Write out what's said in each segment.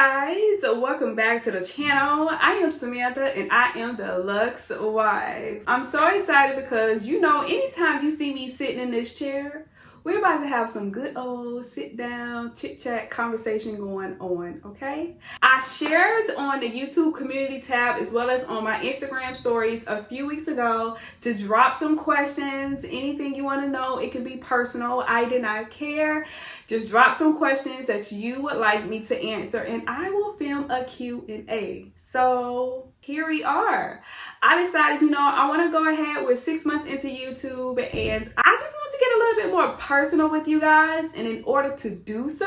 guys, welcome back to the channel. I am Samantha and I am the Luxe wife. I'm so excited because anytime you see me sitting in this chair, we're about to have some good old sit down chit chat conversation going on, okay? I shared on the YouTube community tab as well as on my Instagram stories a few weeks ago to drop some questions, anything you want to know. It can be personal, I did not care. Just drop some questions that you would like me to answer and I will film a Q&A. So here we are. I decided, I want to go ahead with 6 months into YouTube and I just want to get a little bit more personal with you guys. And in order to do so,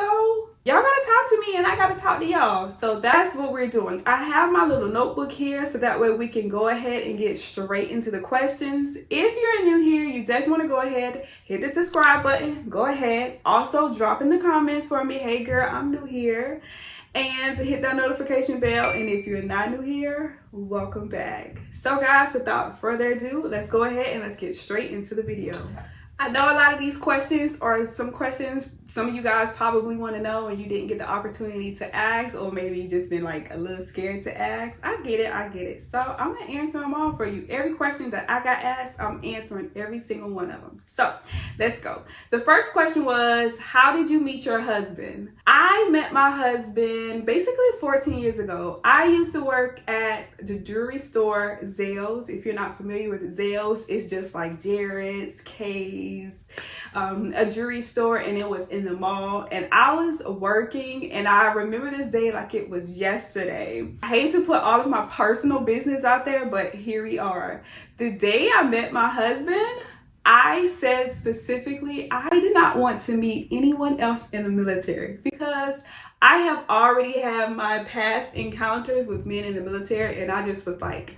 y'all gotta talk to me and I gotta talk to y'all. So that's what we're doing. I have my little notebook here so that way we can go ahead and get straight into the questions. If you're new here, you definitely want to go ahead, hit the subscribe button, go ahead. Also drop in the comments for me, hey girl, I'm new here. And hit that notification bell. And if you're not new here, welcome back. So guys, without further ado, let's go ahead and let's get straight into the video. I know a lot of these questions are some questions some of you guys probably want to know and you didn't get the opportunity to ask, or maybe you just been like a little scared to ask. I get it. So I'm going to answer them all for you. Every question that I got asked, I'm answering every single one of them. So let's go. The first question was, how did you meet your husband? I met my husband basically 14 years ago. I used to work at the jewelry store Zales. If you're not familiar with Zales, it's just like Jared's, Kay's, a jewelry store, and it was in the mall. And I was working, and I remember this day like it was yesterday. I hate to put all of my personal business out there, but here we are. The day I met my husband, I said specifically I did not want to meet anyone else in the military because I have already had my past encounters with men in the military, and I just was like,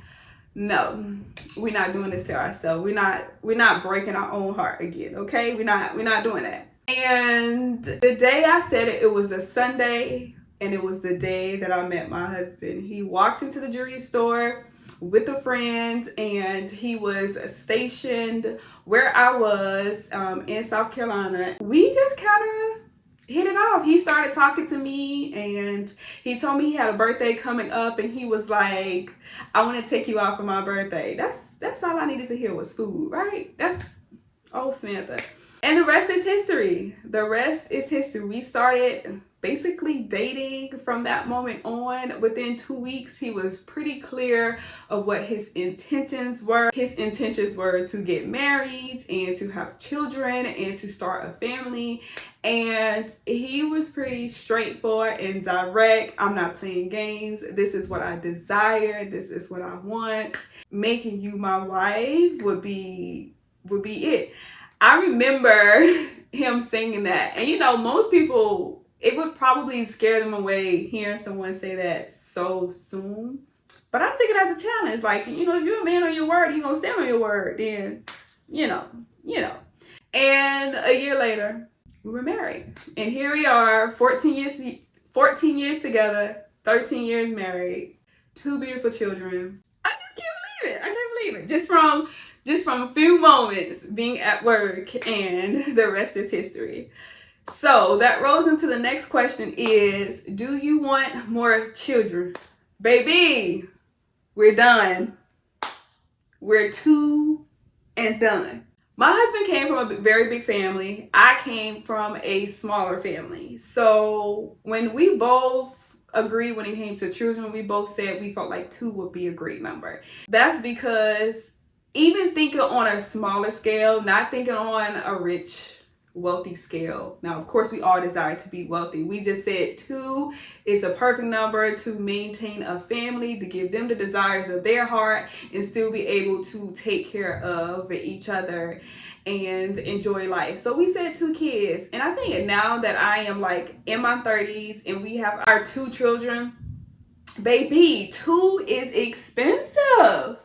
no, we're not doing this to ourselves. We're not breaking our own heart again, okay? We're not doing that. And the day I said it, it was a Sunday, and it was the day that I met my husband. He walked into the jewelry store with a friend, and he was stationed where I was in South Carolina. We just kind of hit it off. He started talking to me and he told me he had a birthday coming up, and he was like, I want to take you out for my birthday. That's all I needed to hear was food, right? That's Samantha. And the rest is history. We started basically dating from that moment on. Within 2 weeks, he was pretty clear of what his intentions were. His intentions were to get married and to have children and to start a family. And he was pretty straightforward and direct. I'm not playing games. This is what I desire. This is what I want. Making you my wife would be it. I remember him singing that. And most people, it would probably scare them away hearing someone say that so soon. But I take it as a challenge. Like, if you're a man on your word, you're going to stand on your word. Then, And a year later, we were married. And here we are, 14 years together, 13 years married, 2 beautiful children. I just can't believe it. Just from a few moments being at work, and the rest is history. So that rolls into the next question is, do you want more children? Baby, we're done. We're 2 and done. My husband came from a very big family. I came from a smaller family. So when we both agreed when it came to children, we both said we felt like 2 would be a great number. That's because even thinking on a smaller scale, not thinking on a rich, wealthy scale. Now, of course, we all desire to be wealthy. We just said 2 is a perfect number to maintain a family, to give them the desires of their heart and still be able to take care of each other and enjoy life. So we said 2 kids. And I think now that I am like in my 30s and we have our 2 children, baby, 2 is expensive.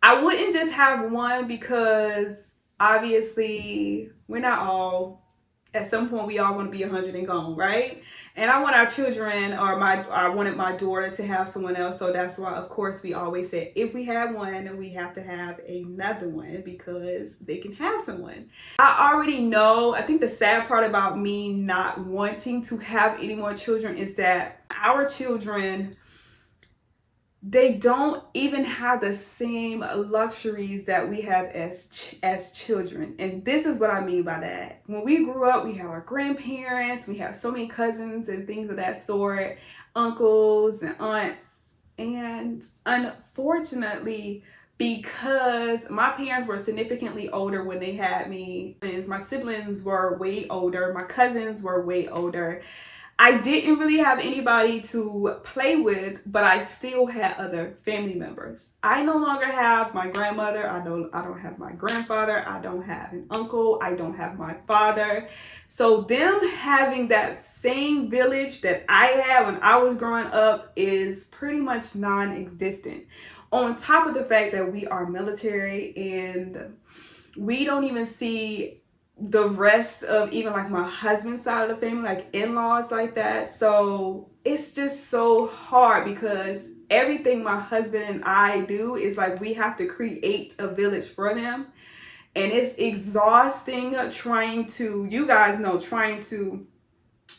I wouldn't just have 1 because obviously we're not all, at some point we all want to be 100 and gone, right? And I want our children, or I wanted my daughter to have someone else. So that's why, of course, we always said if we have one, we have to have another one because they can have someone. I already know, I think the sad part about me not wanting to have any more children is that our children, they don't even have the same luxuries that we have as children. And this is what I mean by that. When we grew up, we have our grandparents, we have so many cousins and things of that sort, uncles and aunts. And unfortunately, because my parents were significantly older when they had me, my siblings were way older, my cousins were way older, I didn't really have anybody to play with, but I still had other family members. I no longer have my grandmother. I don't have my grandfather. I don't have an uncle. I don't have my father. So them having that same village that I had when I was growing up is pretty much non-existent. On top of the fact that we are military and we don't even see the rest of even like my husband's side of the family, like in-laws like that. So it's just so hard because everything my husband and I do is like we have to create a village for them. And it's exhausting trying to, you guys know, trying to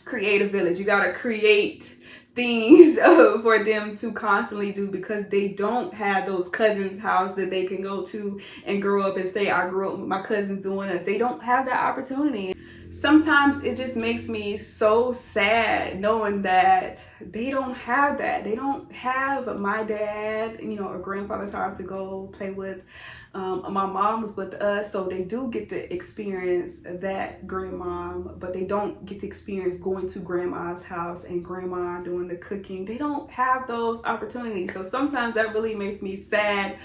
create a village. You got to create things for them to constantly do because they don't have those cousins' house that they can go to and grow up and say, I grew up with my cousins doing this. They don't have that opportunity. Sometimes it just makes me so sad knowing that they don't have that. They don't have my dad, you know, a grandfather's house to go play with. My mom was with us, so they do get to experience that grandmom, but they don't get to experience going to grandma's house and grandma doing the cooking. They don't have those opportunities. So sometimes that really makes me sad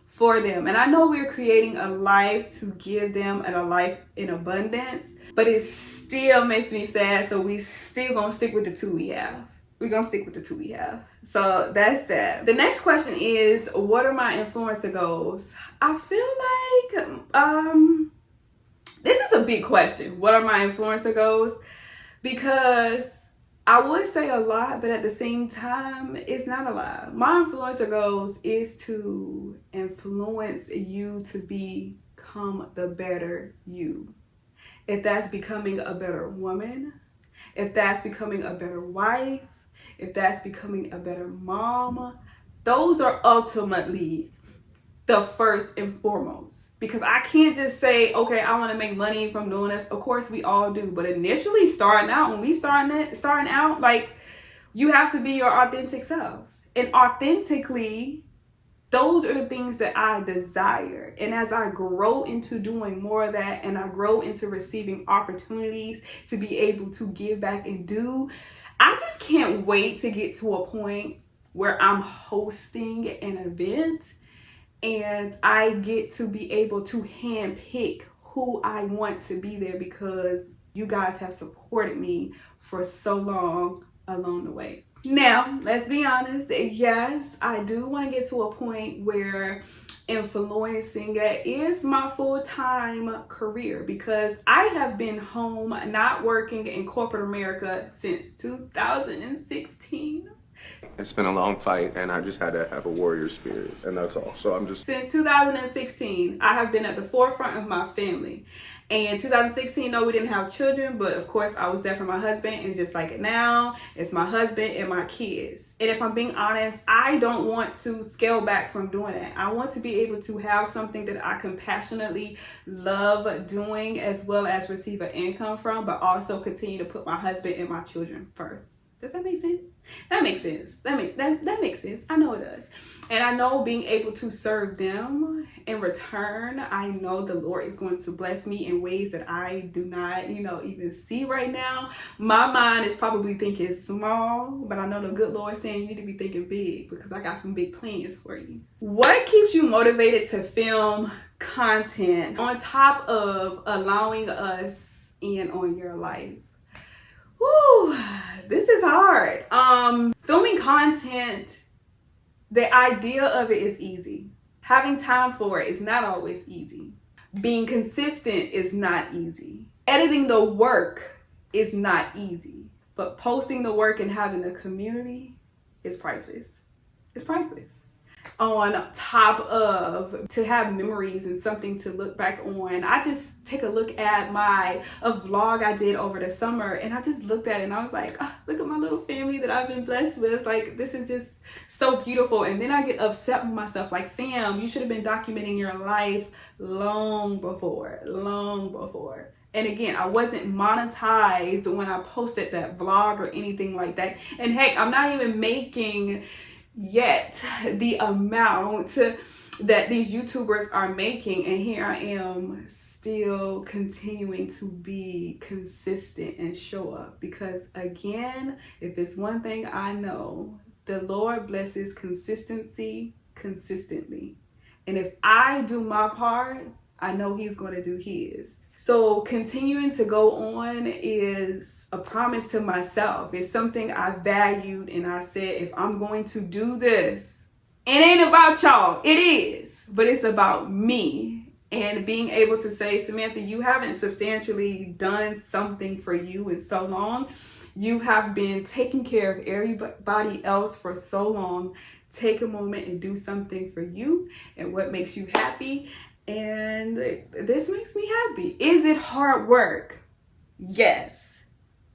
for them. And I know we're creating a life to give them and a life in abundance, but it still makes me sad. So we still gonna stick with the two we have. We're gonna stick with the two we have. So that's that. The next question is, what are my influencer goals? I feel like this is a big question. What are my influencer goals? Because I would say a lot, but at the same time, it's not a lot. My influencer goals is to influence you to become the better you. If that's becoming a better woman, if that's becoming a better wife, if that's becoming a better mom, those are ultimately the first and foremost. Because I can't just say, okay, I want to make money from doing this. Of course, we all do. But initially starting out, when we starting out, like, you have to be your authentic self. And authentically, those are the things that I desire. And as I grow into doing more of that and I grow into receiving opportunities to be able to give back and do, I just can't wait to get to a point where I'm hosting an event and I get to be able to handpick who I want to be there because you guys have supported me for so long along the way. Now, let's be honest. Yes, I do want to get to a point where influencing is my full-time career because I have been home not working in corporate America since 2016. It's been a long fight and I just had to have a warrior spirit and that's all. So I'm just... Since 2016, I have been at the forefront of my family. And 2016, no, we didn't have children, but of course I was there for my husband. And just like it now, it's my husband and my kids. And if I'm being honest, I don't want to scale back from doing that. I want to be able to have something that I can passionately love doing as well as receive an income from, but also continue to put my husband and my children first. Does that make sense? That makes sense. That makes sense. I know it does. And I know being able to serve them in return, I know the Lord is going to bless me in ways that I do not, even see right now. My mind is probably thinking small, but I know the good Lord is saying you need to be thinking big because I got some big plans for you. What keeps you motivated to film content on top of allowing us in on your life? Whew, this is hard. Filming content, the idea of it is easy. Having time for it is not always easy. Being consistent is not easy. Editing the work is not easy. But posting the work and having a community is priceless. It's priceless. on top of to have memories and something to look back on. I just take a look at a vlog I did over the summer, and I just looked at it and I was like, oh, look at my little family that I've been blessed with. Like, this is just so beautiful. And then I get upset with myself, like, Sam, you should have been documenting your life long before. And again, I wasn't monetized when I posted that vlog or anything like that. And heck, I'm not even making yet the amount that these YouTubers are making, and here I am still continuing to be consistent and show up, because again, if it's one thing I know, the Lord blesses consistency consistently, and if I do my part, I know He's going to do His. So continuing to go on is a promise to myself. It's something I valued, and I said, if I'm going to do this, it ain't about y'all. It is, but it's about me. And being able to say, Samantha, you haven't substantially done something for you in so long. You have been taking care of everybody else for so long. Take a moment and do something for you and what makes you happy. And this makes me happy. Is it hard work? Yes.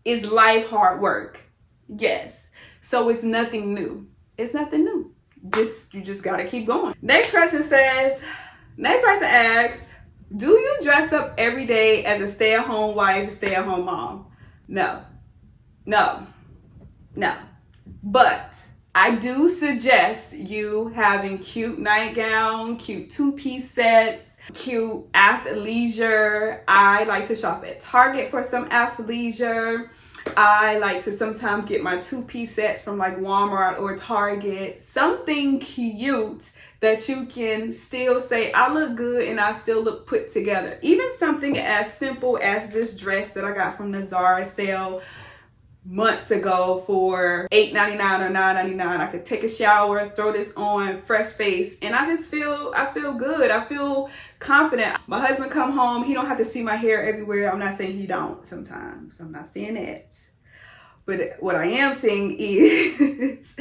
Is life hard work? Yes. So it's nothing new. It's nothing new. You just gotta keep going. Next person asks, do you dress up every day as a stay-at-home wife, stay-at-home mom? No. But I do suggest you having cute nightgown, cute two-piece sets, cute athleisure. I like to shop at Target for some athleisure. I like to sometimes get my two-piece sets from like Walmart or Target. Something cute that you can still say, I look good and I still look put together. Even something as simple as this dress that I got from the Zara sale months ago for $8.99 or $9.99. I could take a shower, throw this on, fresh face, and I feel good. I feel confident. My husband come home, he don't have to see my hair everywhere. I'm not saying he don't sometimes. I'm not saying that. But what I am saying is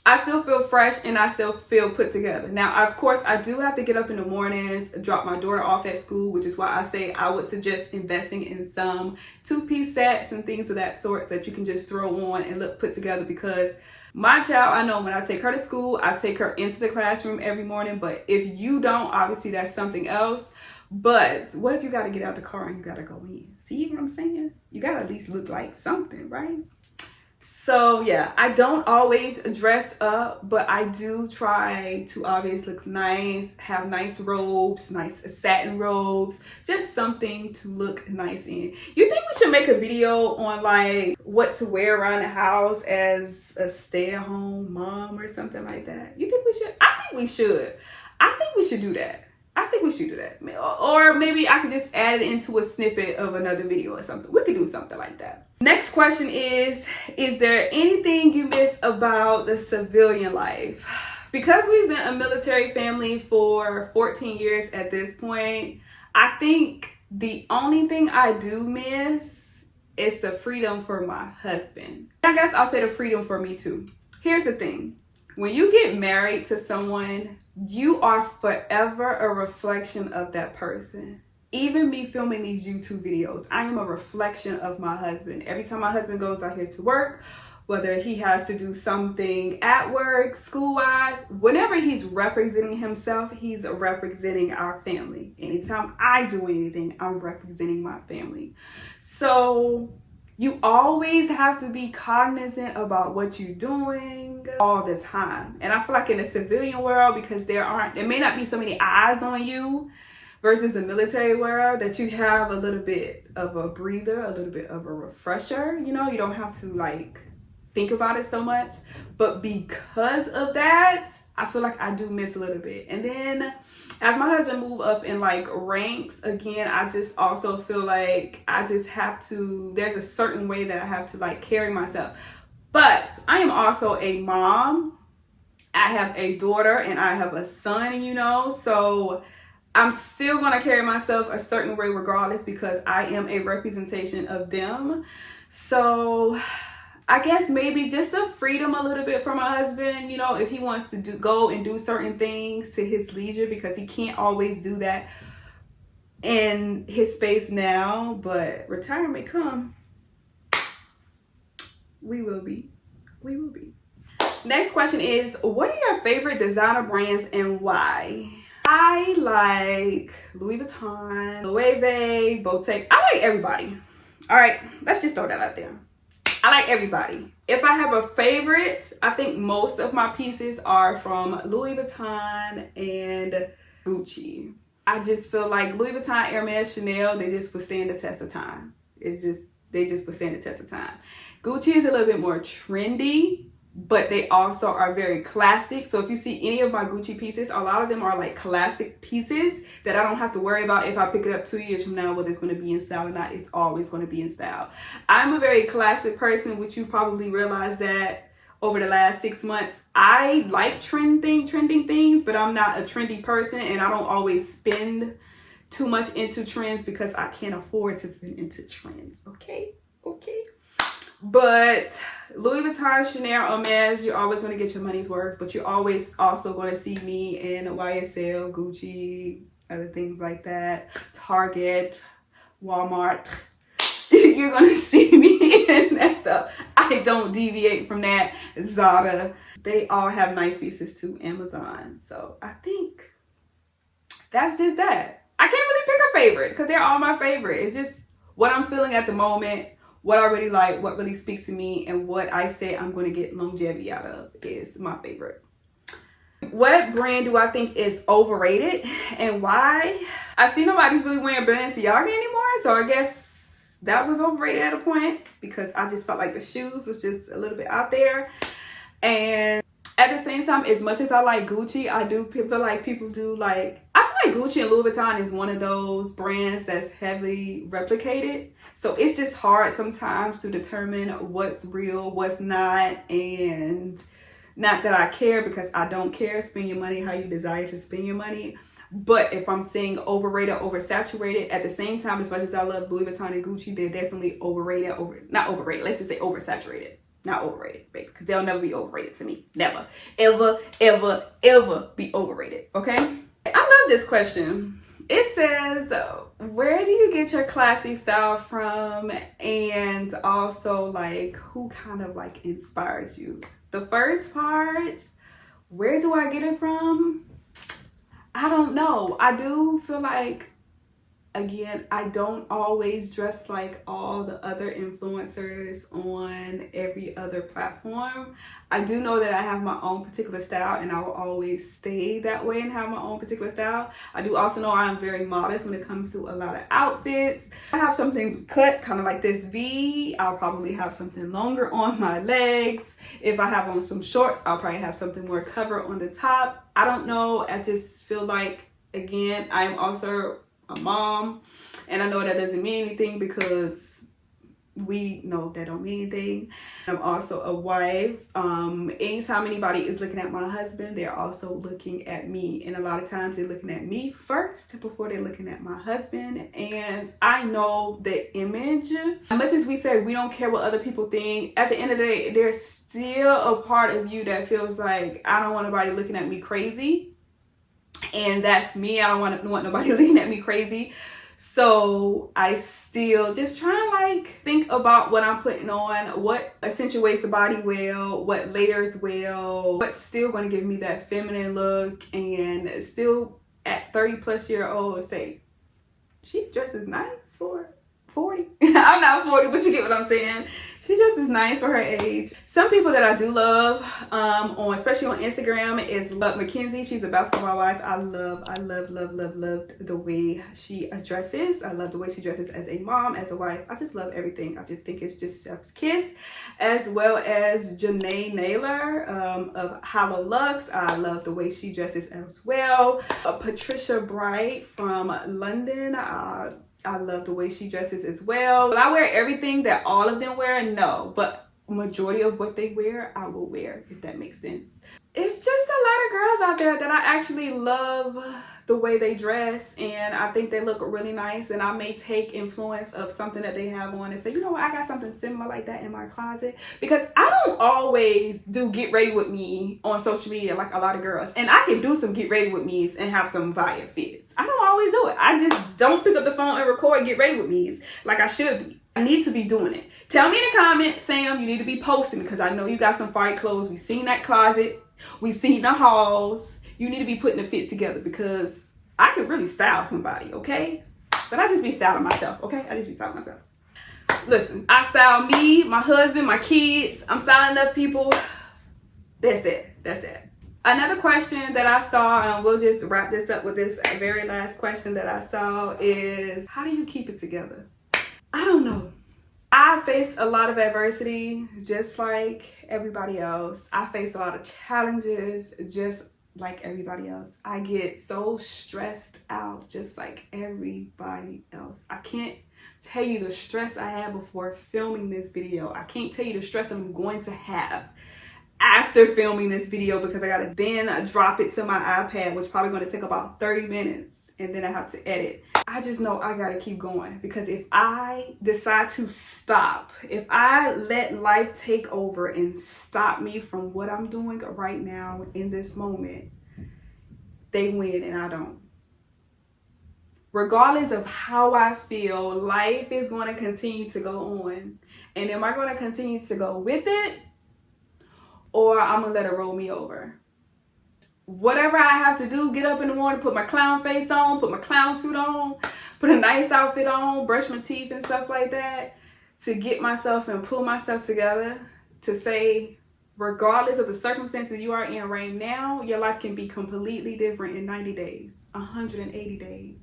I still feel fresh and I still feel put together. Now, of course, I do have to get up in the mornings, drop my daughter off at school, which is why I say I would suggest investing in some two-piece sets and things of that sort that you can just throw on and look put together, because my child, I know when I take her to school, I take her into the classroom every morning. But if you don't, obviously that's something else. But what if you got to get out the car and you got to go in? See what I'm saying? You got to at least look like something, right? So yeah, I don't always dress up, but I do try to always look nice, have nice robes, nice satin robes, just something to look nice in. You think we should make a video on like what to wear around the house as a stay-at-home mom or something like that? You think we should? I think we should. I think we should do that. Or maybe I could just add it into a snippet of another video or something. We could do something like that. Next question is there anything you miss about the civilian life? Because we've been a military family for 14 years at this point, I think the only thing I do miss is the freedom for my husband. I guess I'll say the freedom for me too. Here's the thing. When you get married to someone, you are forever a reflection of that person. Even me filming these YouTube videos, I am a reflection of my husband. Every time my husband goes out here to work, whether he has to do something at work, school-wise, whenever he's representing himself, he's representing our family. Anytime I do anything, I'm representing my family. So you always have to be cognizant about what you're doing all the time. And I feel like in the civilian world, because there may not be so many eyes on you versus the military world, that you have a little bit of a breather, a little bit of a refresher. You know, you don't have to like think about it so much. But because of that, I feel like I do miss a little bit. And then as my husband move up in like ranks, again, I just also feel like I just have to, there's a certain way that I have to like carry myself. But I am also a mom. I have a daughter and I have a son, you know, so I'm still going to carry myself a certain way regardless, because I am a representation of them. So I guess maybe just the freedom a little bit for my husband, you know, if he wants to go and do certain things to his leisure, because he can't always do that in his space now. But retirement come, we will be. Next question is, what are your favorite designer brands and why? I like Louis Vuitton, Loewe, Bottega. I like everybody. All right, let's just throw that out there. I like everybody. If I have a favorite, I think most of my pieces are from Louis Vuitton and Gucci. I just feel like Louis Vuitton, Hermes, Chanel, they just would stand the test of time. They just would stand the test of time. Gucci is a little bit more trendy, but they also are very classic. So if you see any of my Gucci pieces, a lot of them are like classic pieces that I don't have to worry about if I pick it up 2 years from now, whether it's going to be in style or not. It's always going to be in style. I'm a very classic person, which you probably realized that over the last 6 months. I like trending things, but I'm not a trendy person, and I don't always spend too much into trends because I can't afford to spend into trends. Okay. But Louis Vuitton, Chanel, Hermes, you're always going to get your money's worth, but you're always also going to see me in YSL, Gucci, other things like that, Target, Walmart. You're going to see me in that stuff. I don't deviate from that. Zara. They all have nice pieces too. Amazon. So I think that's just that. I can't really pick a favorite because they're all my favorite. It's just what I'm feeling at the moment, what I really like, what really speaks to me, and what I say I'm going to get longevity out of is my favorite. What brand do I think is overrated and why? I see nobody's really wearing Balenciaga anymore, so I guess that was overrated at a point because I just felt like the shoes was just a little bit out there. And at the same time, as much as I like Gucci, I do feel like people do like, I feel like Gucci and Louis Vuitton is one of those brands that's heavily replicated. So it's just hard sometimes to determine what's real, what's not. And not that I care, because I don't care. Spend your money how you desire to spend your money. But if I'm saying overrated, oversaturated, at the same time, as much as I love Louis Vuitton and Gucci, they're definitely overrated, not overrated. Let's just say oversaturated. Not overrated, baby, because they'll never be overrated to me. Never. Ever, ever, ever be overrated. Okay? I love this question. It says, where do you get your classy style from? And also, like, who kind of like inspires you? The first part, where do I get it from? I don't know. I do feel like, again, I don't always dress like all the other influencers on every other platform. I do know that I have my own particular style, and I will always stay that way and have my own particular style. I do also know I'm very modest when it comes to a lot of outfits. I have something cut kind of like this V. I'll probably have something longer on my legs. If I have on some shorts, I'll probably have something more cover on the top. I don't know. I just feel like, again, I am also a mom, and I know that doesn't mean anything because we know that don't mean anything. I'm also a wife. Anytime anybody is looking at my husband, they're also looking at me, and a lot of times they're looking at me first before they're looking at my husband. And I know the image, as much as we say we don't care what other people think, at the end of the day, there's still a part of you that feels like, I don't want nobody looking at me crazy. And that's me. I don't want nobody looking at me crazy. So I still just try and like think about what I'm putting on, what accentuates the body well, what layers well, what's still going to give me that feminine look, and still at 30+ say, she dresses nice for 40. I'm not 40, but you get what I'm saying. She just is nice for her age. Some people that I do love, especially on Instagram, is Love Mackenzie. She's a basketball wife. I love the way she dresses. I love the way she dresses as a mom, as a wife. I just love everything. I just think it's just chef's kiss. As well as Janae Naylor of Hollow Luxe. I love the way she dresses as well. Patricia Bright from London. I love the way she dresses as well. Will I wear everything that all of them wear? No, but majority of what they wear, I will wear, if that makes sense. it's just a lot of girls out there that I actually love the way they dress, and I think they look really nice, and I may take influence of something that they have on and say, you know what, I got something similar like that in my closet. Because I don't always do get ready with me on social media like a lot of girls, and I can do some get ready with me's and have some fire fits. I don't always do it. I just don't pick up the phone and record get ready with me's like I should be. I need to be doing it. Tell me in the comments, Sam, you need to be posting, because I know you got some fire clothes. We seen that closet. We seen the hauls. You need to be putting the fits together, because I could really style somebody, okay? But I just be styling myself, okay? I just be styling myself. Listen, I style me, my husband, my kids. I'm styling enough people. That's it. That's it. Another question that I saw, and we'll just wrap this up with this very last question that I saw, is how do you keep it together? I don't know. I faced a lot of adversity just like everybody else. I faced a lot of challenges just like everybody else. I get so stressed out just like everybody else. I can't tell you the stress I had before filming this video. I can't tell you the stress I'm going to have after filming this video, because I gotta then drop it to my iPad, which is probably gonna take about 30 minutes, and then I have to edit. I just know I gotta keep going, because if I decide to stop, if I let life take over and stop me from what I'm doing right now in this moment, they win and I don't. Regardless of how I feel, life is going to continue to go on. And am I going to continue to go with it, or I'm going to let it roll me over? Whatever I have to do, get up in the morning, put my clown face on, put my clown suit on, put a nice outfit on, brush my teeth and stuff like that, to get myself and pull myself together to say, regardless of the circumstances you are in right now, your life can be completely different in 90 days, 180 days,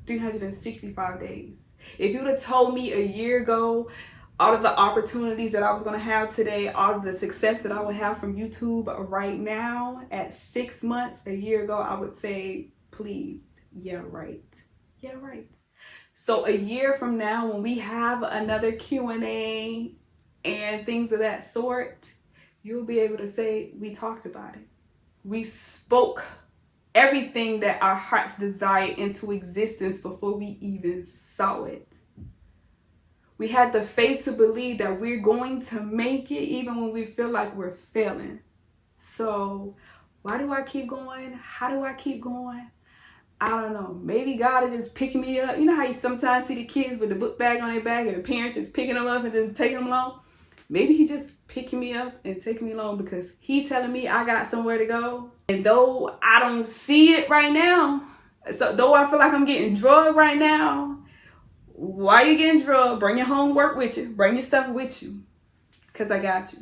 365 days. If you would have told me a year ago all of the opportunities that I was going to have today, all of the success that I would have from YouTube right now at 6 months, a year ago, I would say, please, yeah, right. Yeah, right. So a year from now, when we have another Q&A and things of that sort, you'll be able to say, we talked about it. We spoke everything that our hearts desired into existence before we even saw it. We had the faith to believe that we're going to make it even when we feel like we're failing. So why do I keep going? How do I keep going? I don't know. Maybe God is just picking me up. You know how you sometimes see the kids with the book bag on their back and the parents just picking them up and just taking them along? Maybe He's just picking me up and taking me along because He's telling me I got somewhere to go. And though I don't see it right now, so though I feel like I'm getting drugged right now, while you're getting drugged, bring your homework with you. Bring your stuff with you. Because I got you.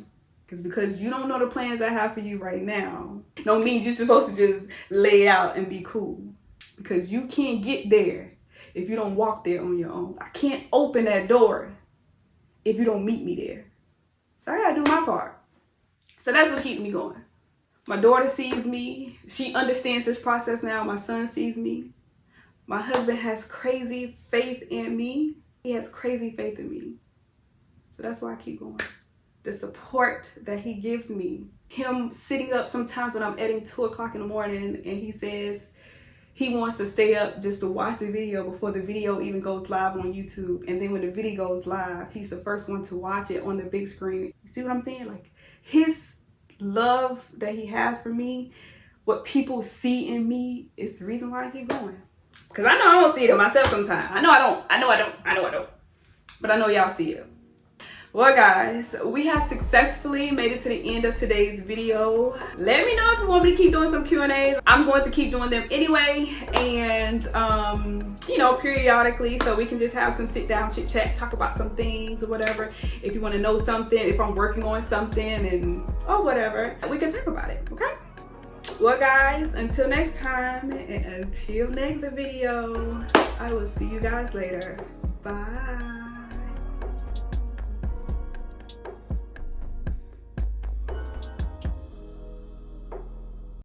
Because you don't know the plans I have for you right now. Don't mean you're supposed to just lay out and be cool. Because you can't get there if you don't walk there on your own. I can't open that door if you don't meet me there. So I gotta do my part. So that's what keeps me going. My daughter sees me. She understands this process now. My son sees me. My husband has crazy faith in me. He has crazy faith in me. So that's why I keep going. The support that he gives me. Him sitting up sometimes when I'm editing 2 o'clock in the morning and he says he wants to stay up just to watch the video before the video even goes live on YouTube. And then when the video goes live, he's the first one to watch it on the big screen. You see what I'm saying? Like, his love that he has for me, what people see in me, is the reason why I keep going. Because I know I don't see it in myself sometimes. I know I don't. But I know y'all see it. Well, guys, we have successfully made it to the end of today's video. Let me know if you want me to keep doing some Q&As. I'm going to keep doing them anyway. And, you know, periodically, so we can just have some sit down, chit chat, talk about some things or whatever. If you want to know something, if I'm working on something or whatever, we can talk about it, okay? Well, guys, until next time and until next video, I will see you guys later. Bye.